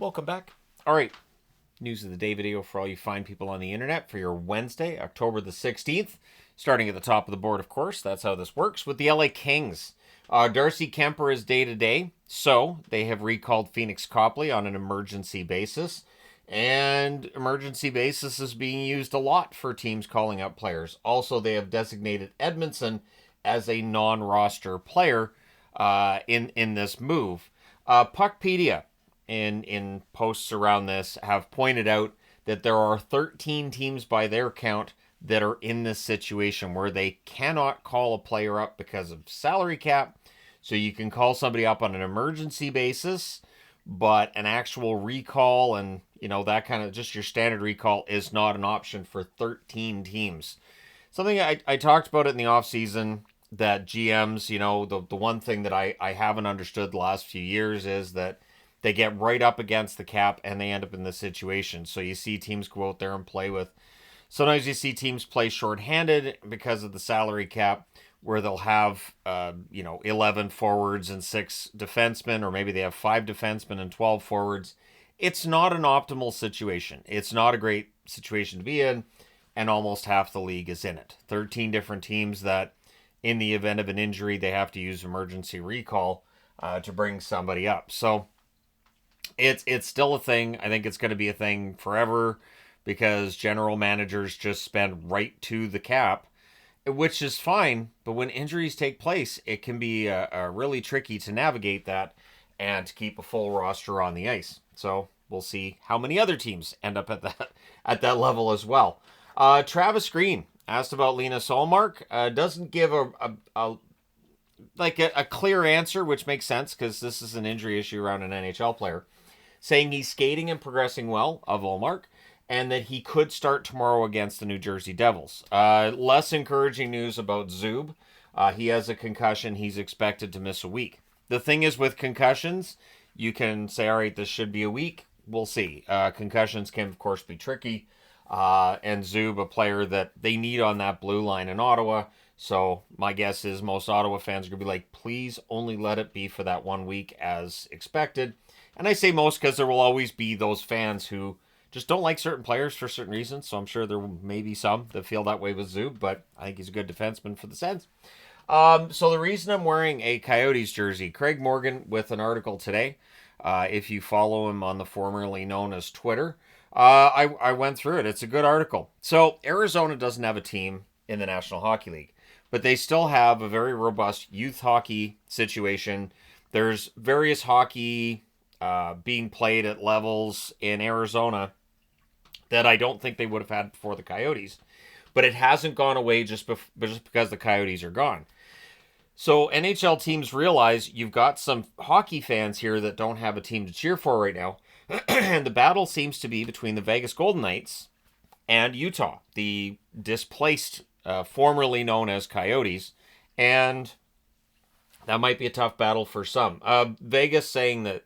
Welcome back. All right, news of the day video for all you fine people on the internet for your Wednesday, October the 16th. Starting at the top of the board, of course. That's how this works with the LA Kings. Darcy Kemper is day-to-day, so they have recalled Phoenix Copley on an emergency basis. And emergency basis is being used a lot for teams calling up players. Also, they have designated Edmondson as a non-roster player in this move. Puckpedia in posts around this have pointed out that there are 13 teams by their count that are in this situation where they cannot call a player up because of salary cap. So you can call somebody up on an emergency basis, but an actual recall and, that kind of just your standard recall is not an option for 13 teams. Something I talked about it in the offseason that GMs, the one thing that I haven't understood the last few years is that they get right up against the cap and they end up in this situation. So you see teams go out there and play with. Sometimes you see teams play shorthanded because of the salary cap, where they'll have 11 forwards and 6 defensemen, or maybe they have 5 defensemen and 12 forwards. It's not an optimal situation. It's not a great situation to be in, and almost half the league is in it. 13 different teams that, in the event of an injury, they have to use emergency recall to bring somebody up. So it's still a thing. I think it's going to be a thing forever because general managers just spend right to the cap, which is fine. But when injuries take place, it can be really tricky to navigate that and to keep a full roster on the ice. So we'll see how many other teams end up at that level as well. Travis Green asked about Linus Ullmark. Doesn't give a clear answer, which makes sense because this is an injury issue around an NHL player. Saying he's skating and progressing well of Ullmark, and that he could start tomorrow against the New Jersey Devils. Less encouraging news about Zub. He has a concussion. He's expected to miss a week. The thing is with concussions, you can say, all right, this should be a week. We'll see. Concussions can, of course, be tricky. And Zub, a player that they need on that blue line in Ottawa. So my guess is most Ottawa fans are going to be like, please only let it be for that 1 week as expected. And I say most because there will always be those fans who just don't like certain players for certain reasons. So I'm sure there may be some that feel that way with Zub, but I think he's a good defenseman for the Sens. So the reason I'm wearing a Coyotes jersey, Craig Morgan with an article today. If you follow him on the formerly known as Twitter, I went through it. It's a good article. So Arizona doesn't have a team in the National Hockey League, but they still have a very robust youth hockey situation. There's various hockey being played at levels in Arizona that I don't think they would have had before the Coyotes. But it hasn't gone away just because the Coyotes are gone. So NHL teams realize you've got some hockey fans here that don't have a team to cheer for right now. And the battle seems to be between the Vegas Golden Knights and Utah, the displaced, formerly known as Coyotes. And that might be a tough battle for some. Vegas saying that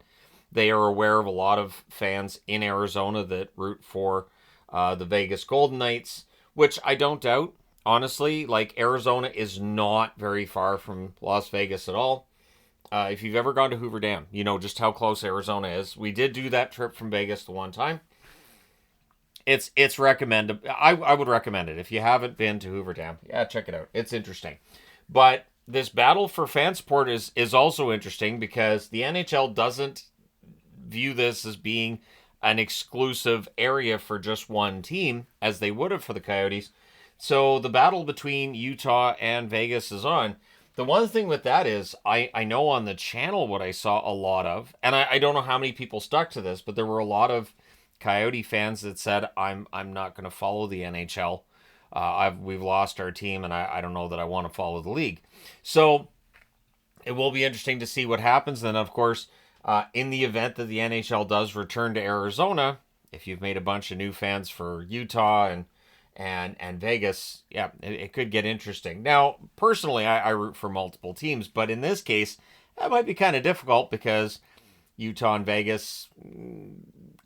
they are aware of a lot of fans in Arizona that root for the Vegas Golden Knights, which I don't doubt. Honestly, Arizona is not very far from Las Vegas at all. If you've ever gone to Hoover Dam, you know just how close Arizona is. We did do that trip from Vegas the one time. It's recommended. I would recommend it. If you haven't been to Hoover Dam, check it out. It's interesting. But this battle for fan support is also interesting because the NHL doesn't view this as being an exclusive area for just one team, as they would have for the Coyotes. So the battle between Utah and Vegas is on. The one thing with that is, I know on the channel what I saw a lot of, and I don't know how many people stuck to this, but there were a lot of Coyote fans that said, I'm not going to follow the NHL. We've lost our team, and I don't know that I want to follow the league. So it will be interesting to see what happens. Then, of course, in the event that the NHL does return to Arizona, if you've made a bunch of new fans for Utah and Vegas, it could get interesting. Now, personally, I root for multiple teams, but in this case, that might be kind of difficult because Utah and Vegas,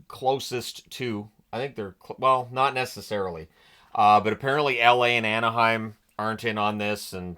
closest to, I think they're, not necessarily, but apparently LA and Anaheim aren't in on this, and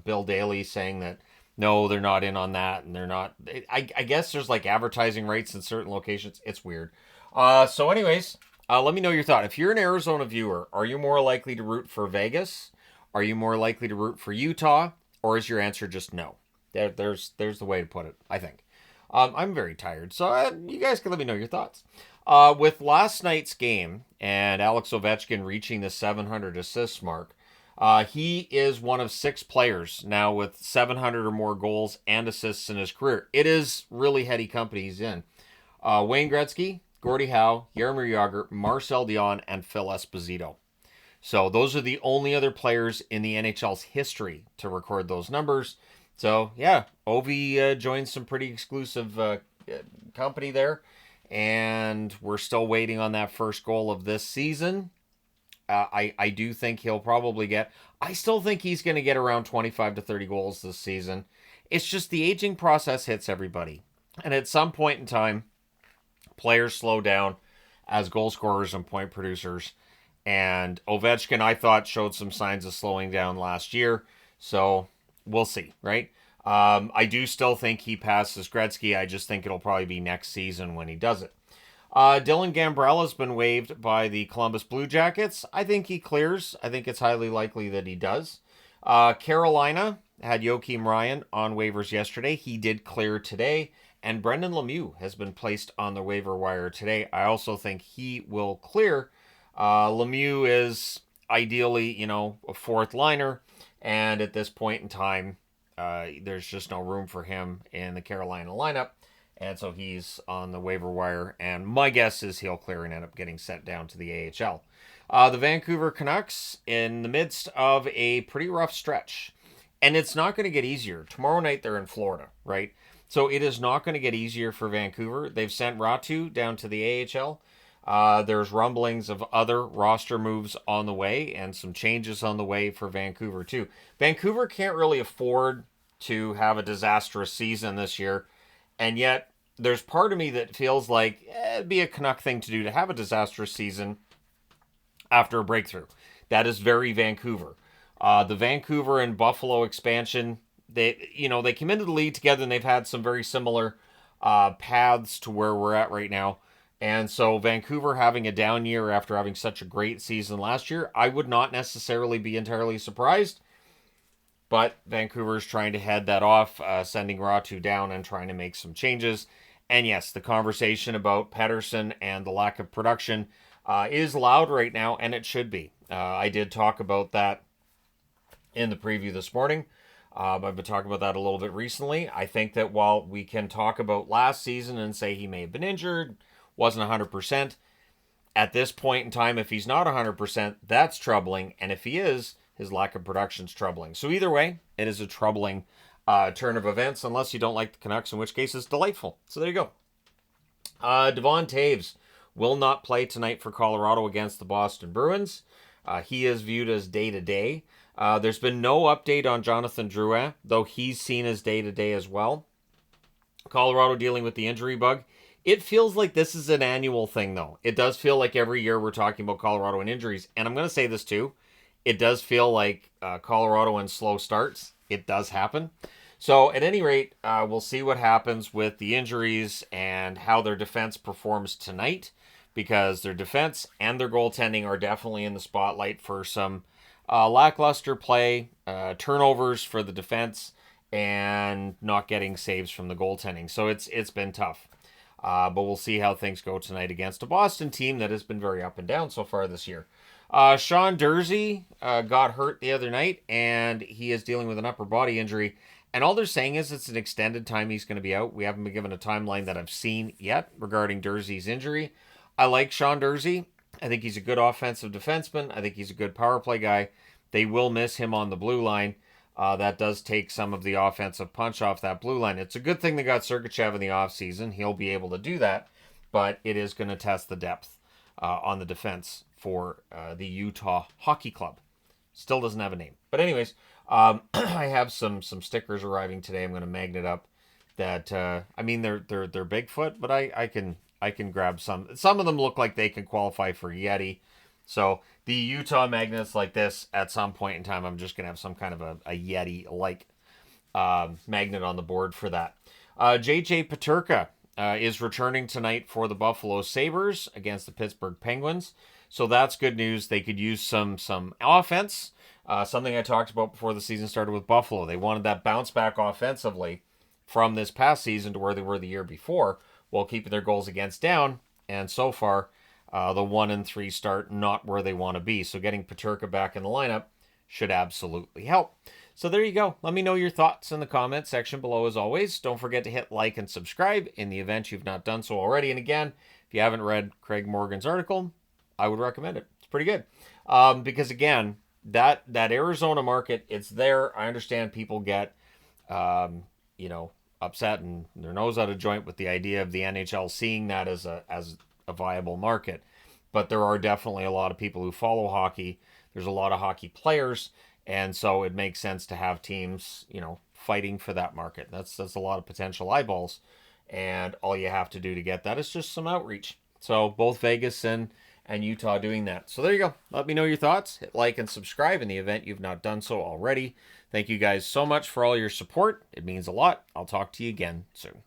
Bill Daly saying that No, they're not in on that, and they're not. I guess there's like advertising rights in certain locations. It's weird. So, anyways, let me know your thought. If you're an Arizona viewer, are you more likely to root for Vegas? Are you more likely to root for Utah? Or is your answer just no? There's the way to put it, I think. I'm very tired, so you guys can let me know your thoughts. With last night's game and Alex Ovechkin reaching the 700 assists mark, he is one of 6 players now with 700 or more goals and assists in his career. It is really heady company he's in. Wayne Gretzky, Gordie Howe, Jaromir Jagr, Marcel Dion, and Phil Esposito. So those are the only other players in the NHL's history to record those numbers. So yeah, Ovie joins some pretty exclusive company there, and we're still waiting on that first goal of this season. I do think he'll probably get. I still think he's going to get around 25 to 30 goals this season. It's just the aging process hits everybody, and at some point in time, players slow down as goal scorers and point producers. And Ovechkin, I thought, showed some signs of slowing down last year. So we'll see, right? I do still think he passes Gretzky. I just think it'll probably be next season when he does it. Dylan Gambrell has been waived by the Columbus Blue Jackets. I think he clears. I think it's highly likely that he does. Carolina had Joakim Ryan on waivers yesterday. He did clear today. And Brendan Lemieux has been placed on the waiver wire today. I also think he will clear. Lemieux is ideally, a fourth liner. And at this point in time, there's just no room for him in the Carolina lineup. And so he's on the waiver wire. And my guess is he'll clear and end up getting sent down to the AHL. The Vancouver Canucks in the midst of a pretty rough stretch. And it's not going to get easier. Tomorrow night they're in Florida, right? So it is not going to get easier for Vancouver. They've sent Ratu down to the AHL. There's rumblings of other roster moves on the way and some changes on the way for Vancouver too. Vancouver can't really afford to have a disastrous season this year. And yet there's part of me that feels like it'd be a Canuck thing to do to have a disastrous season after a breakthrough. That is very Vancouver. The Vancouver and Buffalo expansion, they came into the league together and they've had some very similar paths to where we're at right now. And so Vancouver having a down year after having such a great season last year, I would not necessarily be entirely surprised. But Vancouver's trying to head that off, sending Ratu down and trying to make some changes. And yes, the conversation about Pettersson and the lack of production is loud right now, and it should be. I did talk about that in the preview this morning. I've been talking about that a little bit recently. I think that while we can talk about last season and say he may have been injured, wasn't 100%, at this point in time, if he's not 100%, that's troubling. And if he is, his lack of production is troubling. So either way, it is a troubling turn of events, unless you don't like the Canucks, in which case it's delightful. So there you go. Devon Taves will not play tonight for Colorado against the Boston Bruins. He is viewed as day-to-day. There's been no update on Jonathan Drouin, though he's seen as day-to-day as well. Colorado dealing with the injury bug. It feels like this is an annual thing, though. It does feel like every year we're talking about Colorado and injuries. And I'm going to say this, too. It does feel like Colorado and slow starts. It does happen. So, at any rate, we'll see what happens with the injuries and how their defense performs tonight. Because their defense and their goaltending are definitely in the spotlight for some lackluster play, turnovers for the defense, and not getting saves from the goaltending. So, it's been tough. But we'll see how things go tonight against a Boston team that has been very up and down so far this year. Sean Durzi got hurt the other night, and he is dealing with an upper body injury. And all they're saying is it's an extended time he's going to be out. We haven't been given a timeline that I've seen yet regarding Durzi's injury. I like Sean Durzi. I think he's a good offensive defenseman. I think he's a good power play guy. They will miss him on the blue line. That does take some of the offensive punch off that blue line. It's a good thing they got Sergachev in the offseason. He'll be able to do that, but it is going to test the depth on the defense for the Utah Hockey Club. Still doesn't have a name. But anyways, I have some stickers arriving today. I'm going to magnet up that, they're Bigfoot, but I can grab some. Some of them look like they can qualify for Yeti. So the Utah magnets like this, at some point in time, I'm just going to have some kind of a Yeti-like. magnet on the board for that. JJ Peterka is returning tonight for the Buffalo Sabres against the Pittsburgh Penguins. So that's good news. They could use some offense. Something I talked about before the season started with Buffalo. They wanted that bounce back offensively from this past season to where they were the year before, while keeping their goals against down. And so far, the 1-3 start not where they want to be. So getting Peterka back in the lineup should absolutely help. So there you go. Let me know your thoughts in the comment section below as always. Don't forget to hit like and subscribe in the event you've not done so already. And again, if you haven't read Craig Morgan's article, I would recommend it. It's pretty good. Because again, that Arizona market, it's there. I understand people get, upset and their nose out of joint with the idea of the NHL seeing that as a viable market. But there are definitely a lot of people who follow hockey. There's a lot of hockey players. And so it makes sense to have teams, fighting for that market. That's a lot of potential eyeballs. And all you have to do to get that is just some outreach. So both Vegas and Utah doing that. So there you go. Let me know your thoughts. Hit like and subscribe in the event you've not done so already. Thank you guys so much for all your support. It means a lot. I'll talk to you again soon.